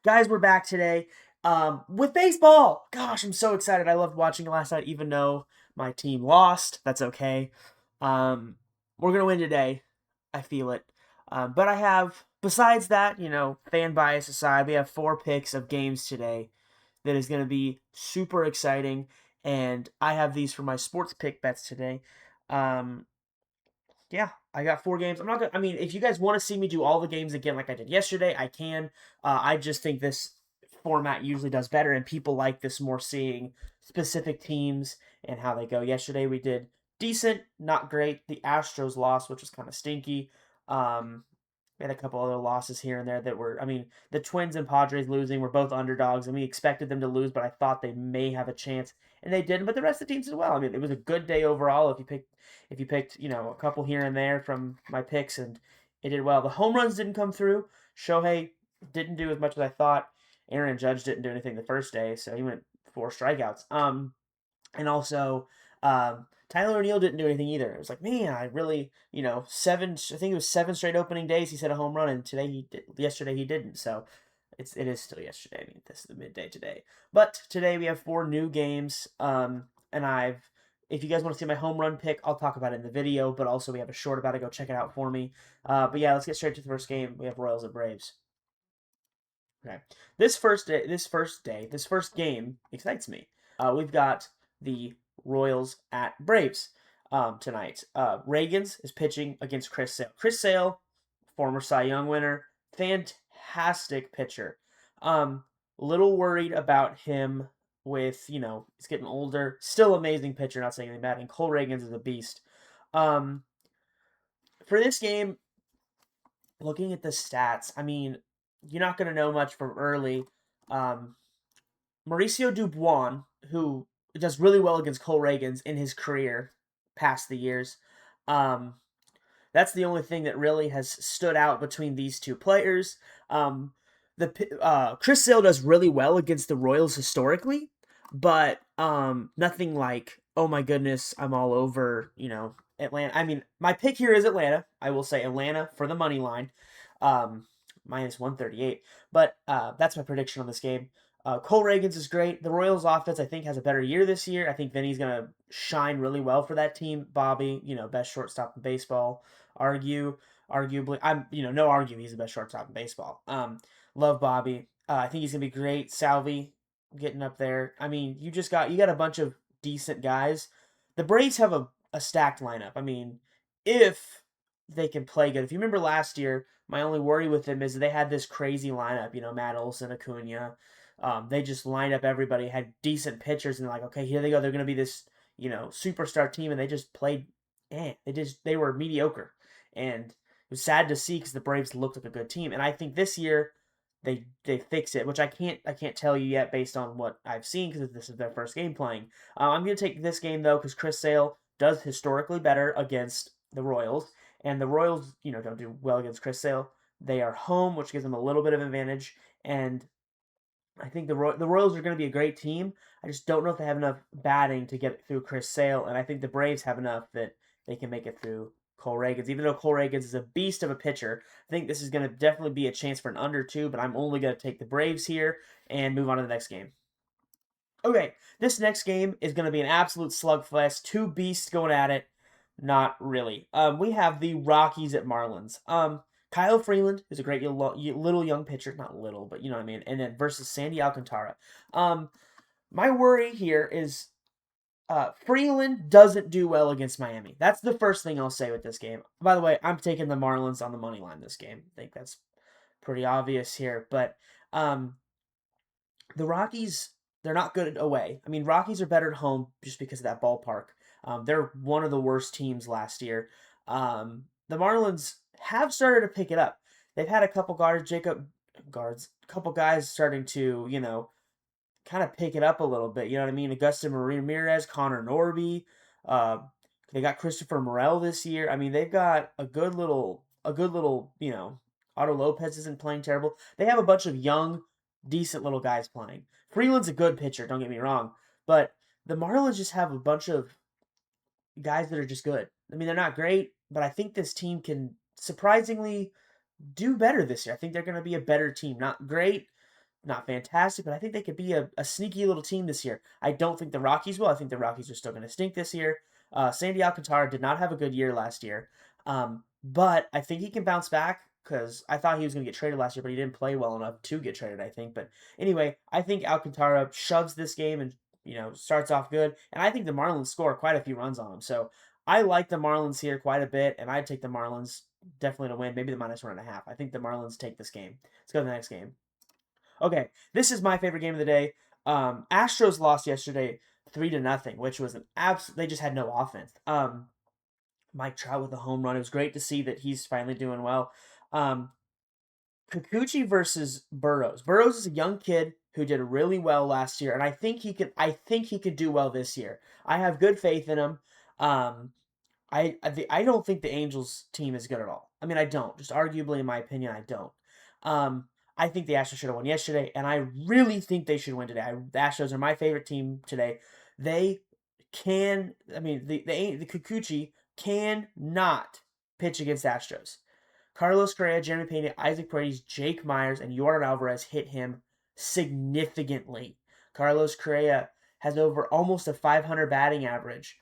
Guys, we're back today with baseball. Gosh, I'm so excited. I loved watching it last night, even though my team lost. That's okay. Um, we're going to win today. I feel it. But I have, besides that, fan bias aside, we have 4 picks of games today that is going to be super exciting. And I have these for my sports pick bets today. Um, yeah, I got 4 games. I'm not gonna. I mean, if you guys want to see me do all the games again, like I did yesterday, I can. I just think this format usually does better, and people like this more, seeing specific teams and how they go. Yesterday we did decent, not great. The Astros lost, which was kind of stinky. We had a couple other losses here and there that were. I mean, the Twins and Padres losing were both underdogs, and we expected them to lose, but I thought they may have a chance, and they didn't. But the rest of the teams did well. I mean, it was a good day overall. If you picked, a couple here and there from my picks, and it did well. The home runs didn't come through. Shohei didn't do as much as I thought. Aaron Judge didn't do anything the first day, so he went 4 strikeouts. And also, Tyler O'Neill didn't do anything either. It was like, man, I really, seven. I think it was 7 straight opening days. He said a home run, and yesterday he didn't. So it is still yesterday. I mean, this is the midday today. But today we have 4 new games. And if you guys want to see my home run pick, I'll talk about it in the video. But also we have a short about it. Go check it out for me. But yeah, let's get straight to the first game. We have Royals and Braves. Okay. This first game excites me. We've got the Royals at Braves tonight. Reagans is pitching against Chris Sale. Chris Sale, former Cy Young winner, fantastic pitcher. Little worried about him with, he's getting older. Still amazing pitcher, not saying anything bad. And Cole Reagans is a beast. Um, for this game, looking at the stats, I mean, you're not going to know much from early. Um, Mauricio Dubois, who does really well against Cole Reagans in his career past the years. Um, that's the only thing that really has stood out between these two players. Chris Sale does really well against the Royals historically, but nothing like, oh my goodness, I'm all over, Atlanta. I mean, my pick here is Atlanta. I will say Atlanta for the money line, um, minus 138. But that's my prediction on this game. Cole Reagans is great. The Royals offense, I think, has a better year this year. I think Vinny's going to shine really well for that team. Bobby, best shortstop in baseball. Arguably, no argue, he's the best shortstop in baseball. Love Bobby. I think he's going to be great. Salvi getting up there. I mean, you got a bunch of decent guys. The Braves have a stacked lineup. I mean, if they can play good. If you remember last year, my only worry with them is they had this crazy lineup, Matt Olson, Acuna. They just lined up everybody, had decent pitchers, and like, okay, here they go. They're going to be this, superstar team, and they just played, they were mediocre. And it was sad to see because the Braves looked like a good team. And I think this year they fix it, which I can't tell you yet based on what I've seen because this is their first game playing. I'm going to take this game though because Chris Sale does historically better against the Royals, and the Royals, don't do well against Chris Sale. They are home, which gives them a little bit of advantage, and I think the Royals are going to be a great team. I just don't know if they have enough batting to get through Chris Sale, and I think the Braves have enough that they can make it through Cole Reagans. Even though Cole Reagans is a beast of a pitcher, I think this is going to definitely be a chance for an under 2, but I'm only going to take the Braves here and move on to the next game. Okay, this next game is going to be an absolute slugfest. 2 beasts going at it. Not really. We have the Rockies at Marlins. Kyle Freeland is a great little young pitcher, not little, but you know what I mean. And then versus Sandy Alcantara. My worry here is Freeland doesn't do well against Miami. That's the first thing I'll say with this game. By the way, I'm taking the Marlins on the money line this game. I think that's pretty obvious here. But the Rockies, they're not good away. I mean, Rockies are better at home just because of that ballpark. They're one of the worst teams last year. The Marlins have started to pick it up. They've had a couple couple guys starting to, kind of pick it up a little bit. You know what I mean? Augusta Ramirez, Connor Norby. They got Christopher Morel this year. I mean, they've got a good little, Otto Lopez isn't playing terrible. They have a bunch of young, decent little guys playing. Freeland's a good pitcher, don't get me wrong. But the Marlins just have a bunch of guys that are just good. I mean, they're not great, but I think this team can surprisingly do better this year. I think they're going to be a better team. Not great, not fantastic, but I think they could be a sneaky little team this year. I don't think the Rockies will. I think the Rockies are still going to stink this year. Sandy Alcantara did not have a good year last year, but I think he can bounce back because I thought he was going to get traded last year, but he didn't play well enough to get traded, I think. But anyway, I think Alcantara shoves this game and starts off good, and I think the Marlins score quite a few runs on him. So I like the Marlins here quite a bit, and I'd take the Marlins definitely to win. Maybe the -1.5. I think the Marlins take this game. Let's go to the next game. Okay, this is my favorite game of the day. Astros lost yesterday 3-0, which was an absolute. They just had no offense. Mike Trout with a home run. It was great to see that he's finally doing well. Um, Kikuchi versus Burrows. Burrows is a young kid who did really well last year, and I think he could. I think he could do well this year. I have good faith in him. Um, I don't think the Angels team is good at all. I mean, I don't. Just arguably, in my opinion, I don't. Um, I think the Astros should have won yesterday, and I really think they should win today. The Astros are my favorite team today. They can. I mean, the Kikuchi cannot pitch against Astros. Carlos Correa, Jeremy Pena, Isaac Paredes, Jake Myers, and Yordan Alvarez hit him significantly. Carlos Correa has over almost a 500 batting average.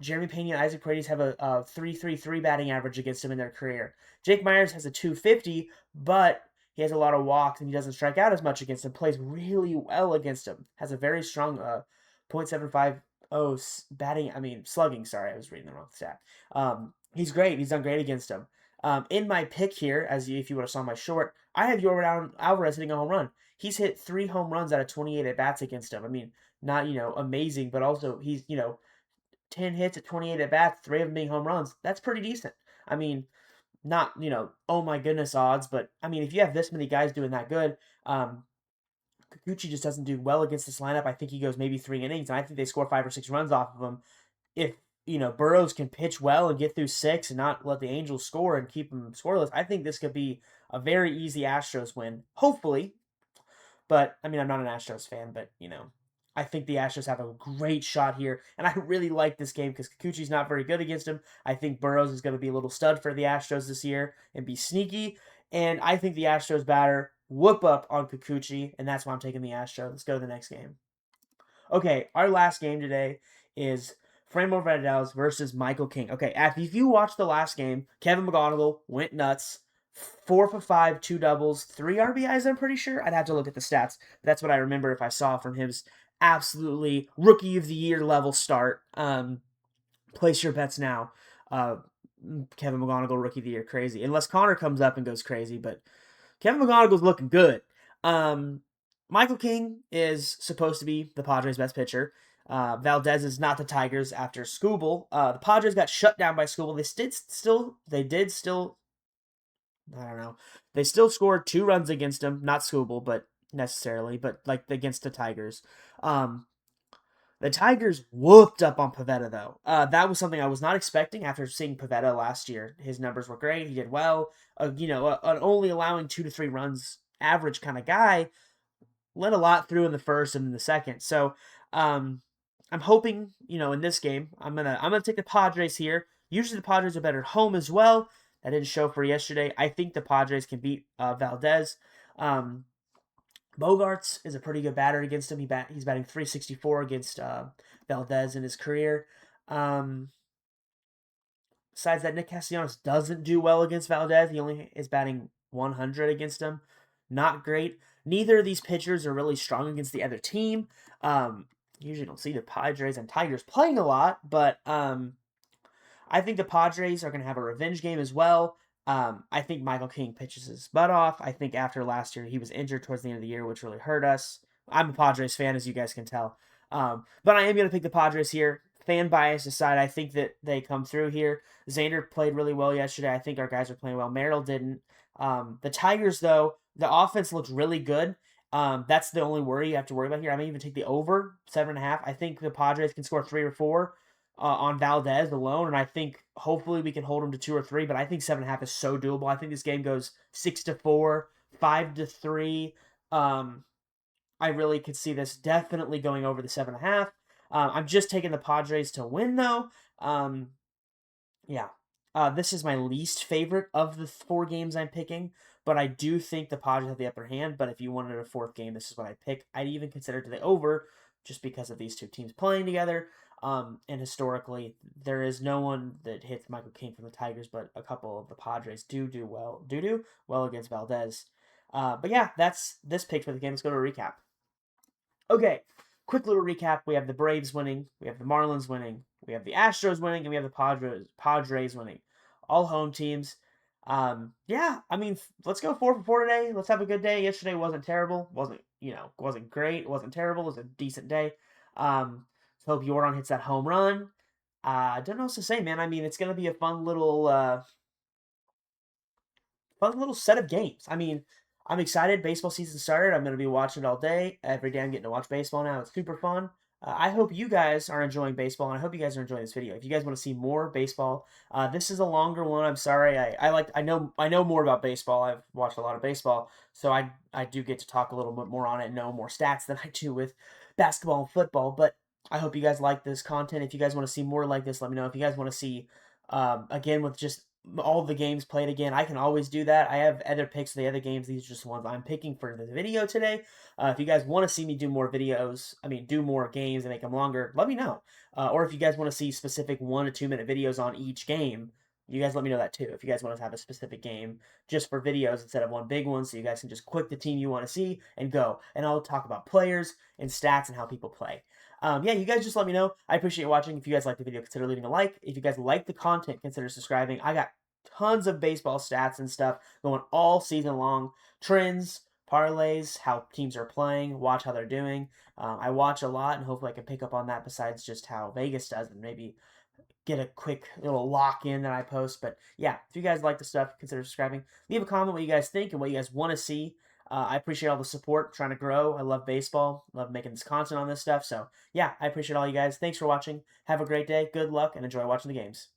Jeremy Pena and Isaac Paredes have a 3.33 batting average against him in their career. Jake Myers has a 250, but he has a lot of walks and he doesn't strike out as much against him. Plays really well against him. Has a very strong .750 batting. I mean slugging. Sorry, I was reading the wrong stat. He's great. He's done great against him. In my pick here, if you would have saw my short, I have Yordan Alvarez hitting a home run. He's hit 3 home runs out of 28 at bats against him. I mean, not amazing, but also he's 10 hits at 28 at bats, 3 of them being home runs. That's pretty decent. I mean, not oh my goodness odds, but I mean if you have this many guys doing that good, Kikuchi just doesn't do well against this lineup. I think he goes maybe 3 innings, and I think they score 5 or 6 runs off of him. If Burrows can pitch well and get through 6 and not let the Angels score and keep them scoreless, I think this could be a very easy Astros win. Hopefully. But, I mean, I'm not an Astros fan, but, I think the Astros have a great shot here. And I really like this game because Kikuchi's not very good against him. I think Burrows is going to be a little stud for the Astros this year and be sneaky. And I think the Astros batter whoop up on Kikuchi, and that's why I'm taking the Astros. Let's go to the next game. Okay, our last game today is Framber Valdez versus Michael King. Okay, if you watched the last game, Kevin McGonigal went nuts. 4 for 5, 2 doubles, 3 RBIs, I'm pretty sure. I'd have to look at the stats. But that's what I remember if I saw from his absolutely rookie of the year level start. Place your bets now. Kevin McGonigal, rookie of the year, crazy. Unless Connor comes up and goes crazy, but Kevin McGonigal's looking good. Michael King is supposed to be the Padres' best pitcher. Valdez is not the Tigers after Skubal. The Padres got shut down by Skubal. They did still I don't know. They still scored 2 runs against him, not Skubal, but necessarily, but like against the Tigers. The Tigers whooped up on Pivetta though. That was something I was not expecting after seeing Pivetta last year. His numbers were great. He did well. An only allowing 2 to 3 runs average kind of guy. Let a lot through in the first and in the second. So, I'm hoping, in this game, I'm gonna take the Padres here. Usually the Padres are better at home as well. That didn't show for yesterday. I think the Padres can beat Valdez. Bogarts is a pretty good batter against him. He's batting .364 against Valdez in his career. Besides that, Nick Castellanos doesn't do well against Valdez. He only is batting .100 against him. Not great. Neither of these pitchers are really strong against the other team. Usually don't see the Padres and Tigers playing a lot, but I think the Padres are going to have a revenge game as well. I think Michael King pitches his butt off. I think after last year, he was injured towards the end of the year, which really hurt us. I'm a Padres fan, as you guys can tell. But I am going to pick the Padres here. Fan bias aside, I think that they come through here. Xander played really well yesterday. I think our guys are playing well. Merrill didn't. The Tigers, though, the offense looks really good. That's the only worry you have to worry about here. I may even take the over 7.5. I think the Padres can score 3 or 4 on Valdez alone, and I think hopefully we can hold them to 2 or 3. But I think 7.5 is so doable. I think this game goes 6-4, 5-3. I really could see this definitely going over the 7.5. I'm just taking the Padres to win though. Yeah. This is my least favorite of the four games I'm picking, but I do think the Padres have the upper hand. But if you wanted a fourth game, this is what I'd pick. I'd even consider to the over just because of these two teams playing together. And historically, there is no one that hits Michael King from the Tigers, but a couple of the Padres do well against Valdez. But yeah, that's this pick for the game. Let's go to a recap. Okay, quick little recap. We have the Braves winning, we have the Marlins winning, we have the Astros winning, and we have the Padres winning. All home teams. Yeah, I mean, let's go 4 for 4 today. Let's have a good day. Yesterday wasn't terrible. Wasn't great. It wasn't terrible. It was a decent day. So hope Jordan hits that home run. I don't know what to say, man. I mean, it's gonna be a fun little set of games. I mean, I'm excited. Baseball season started. I'm going to be watching it all day. Every day I'm getting to watch baseball now. It's super fun. I hope you guys are enjoying baseball, and I hope you guys are enjoying this video. If you guys want to see more baseball, this is a longer one. I'm sorry. I know more about baseball. I've watched a lot of baseball, so I do get to talk a little bit more on it, know more stats than I do with basketball and football. But I hope you guys like this content. If you guys want to see more like this, let me know. If you guys want to see again with just all the games played again, I can always do that. I have other picks of the other games. These are just ones I'm picking for the video today. If you guys want to see me do more videos, do more games and make them longer, let me know. Or if you guys want to see specific 1 to 2 minute videos on each game, you guys let me know that too. If you guys want to have a specific game just for videos instead of one big one, so you guys can just click the team you want to see and go. And I'll talk about players and stats and how people play. Yeah, you guys just let me know. I appreciate watching. If you guys like the video, consider leaving a like. If you guys like the content, consider subscribing. I got tons of baseball stats and stuff going all season long. Trends, parlays, how teams are playing, watch how they're doing. I watch a lot, and hopefully I can pick up on that besides just how Vegas does, and maybe get a quick little lock in that I post. But yeah, if you guys like the stuff, consider subscribing. Leave a comment what you guys think and what you guys want to see. I appreciate all the support, trying to grow. I love baseball, love making this content on this stuff. So yeah, I appreciate all you guys. Thanks for watching. Have a great day. Good luck and enjoy watching the games.